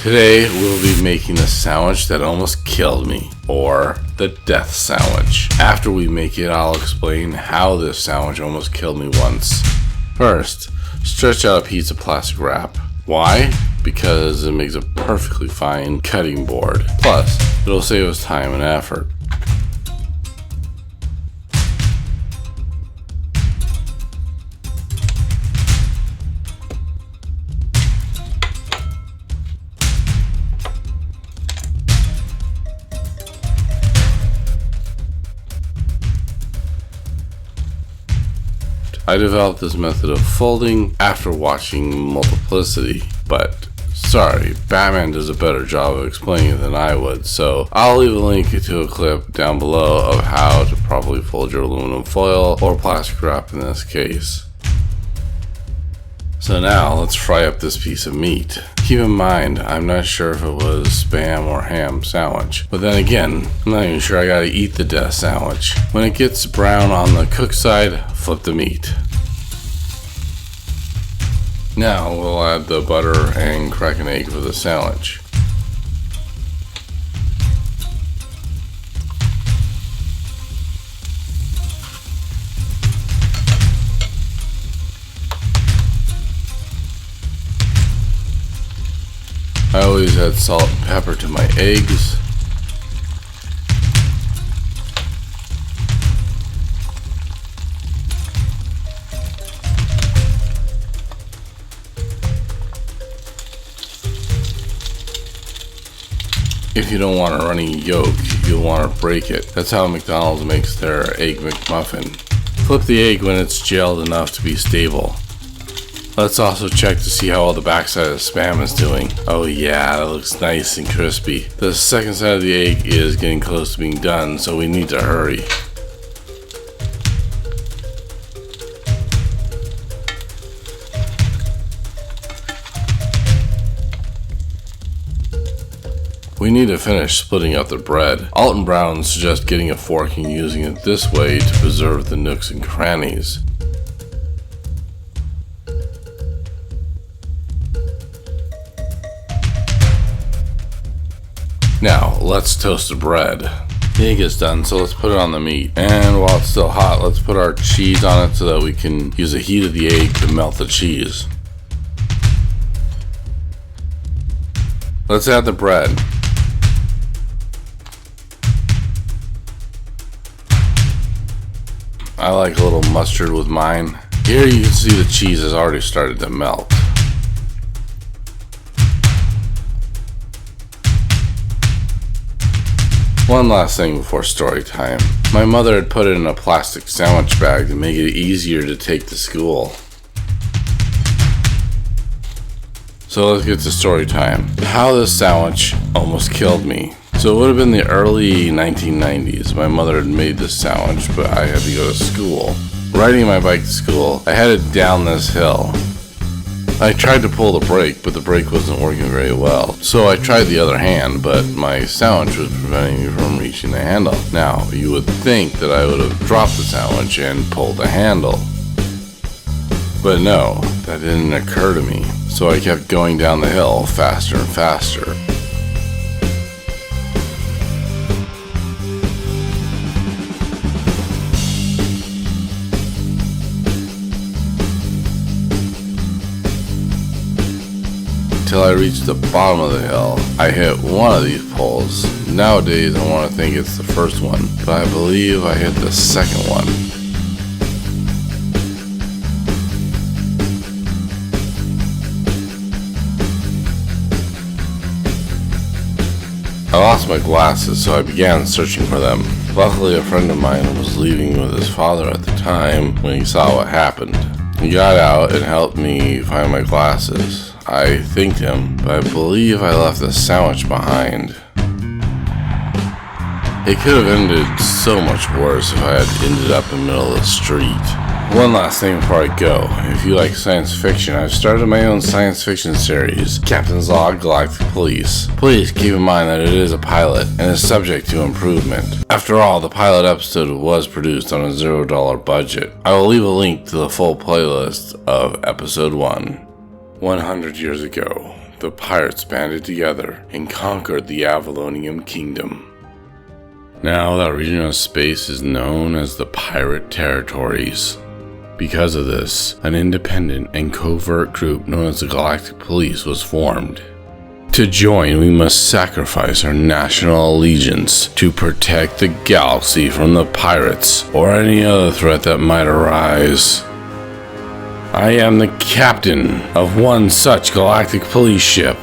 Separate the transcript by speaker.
Speaker 1: Today we'll be making the sandwich that almost killed me, or the death sandwich. After we make it, I'll explain how this sandwich almost killed me once. First, stretch out a piece of plastic wrap. Why? Because it makes a perfectly fine cutting board. Plus, it'll save us time and effort. I developed this method of folding after watching Multiplicity, but sorry, Batman does a better job of explaining it than I would, so I'll leave a link to a clip down below of how to properly fold your aluminum foil, or plastic wrap in this case. So now let's fry up this piece of meat. Keep in mind, I'm not sure if it was Spam or ham sandwich, but then again, I'm not even sure I gotta eat the death sandwich. When it gets brown on the cooked side, flip the meat. Now we'll add the butter and crack an egg for the sandwich. I always add salt and pepper to my eggs. If you don't want a runny yolk, you'll want to break it. That's how McDonald's makes their Egg McMuffin. Flip the egg when it's gelled enough to be stable. Let's also check to see how all the backside of the Spam is doing. Oh yeah, that looks nice and crispy. The second side of the egg is getting close to being done, so we need to hurry. We need to finish splitting up the bread. Alton Brown suggests getting a fork and using it this way to preserve the nooks and crannies. Now, let's toast the bread. The egg is done, so let's put it on the meat. And while it's still hot, let's put our cheese on it so that we can use the heat of the egg to melt the cheese. Let's add the bread. I like a little mustard with mine. Here you can see the cheese has already started to melt. One last thing before story time. My mother had put it in a plastic sandwich bag to make it easier to take to school. So let's get to story time. How this sandwich almost killed me. So it would have been the early 1990s. My mother had made this sandwich, but I had to go to school. Riding my bike to school, I headed down this hill. I tried to pull the brake, but the brake wasn't working very well. So I tried the other hand, but my sandwich was preventing me from reaching the handle. Now, you would think that I would have dropped the sandwich and pulled the handle. But no, that didn't occur to me. So I kept going down the hill faster and faster. Till I reached the bottom of the hill. I hit one of these poles. Nowadays I want to think it's the first one, but I believe I hit the second one. I lost my glasses, so I began searching for them. Luckily, a friend of mine was leaving with his father at the time when he saw what happened. He got out and helped me find my glasses. I thanked him, but I believe I left the sandwich behind. It could have ended so much worse if I had ended up in the middle of the street. One last thing before I go. If you like science fiction, I've started my own science fiction series, Captain's Log, Galactic Police. Please keep in mind that it is a pilot and is subject to improvement. After all, the pilot episode was produced on a $0 budget. I will leave a link to the full playlist of episode 1. 100 years ago, the pirates banded together and conquered the Avalonian Kingdom. Now that region of space is known as the Pirate Territories. Because of this, an independent and covert group known as the Galactic Police was formed. To join, we must sacrifice our national allegiance to protect the galaxy from the pirates or any other threat that might arise. I am the captain of one such Galactic Police ship.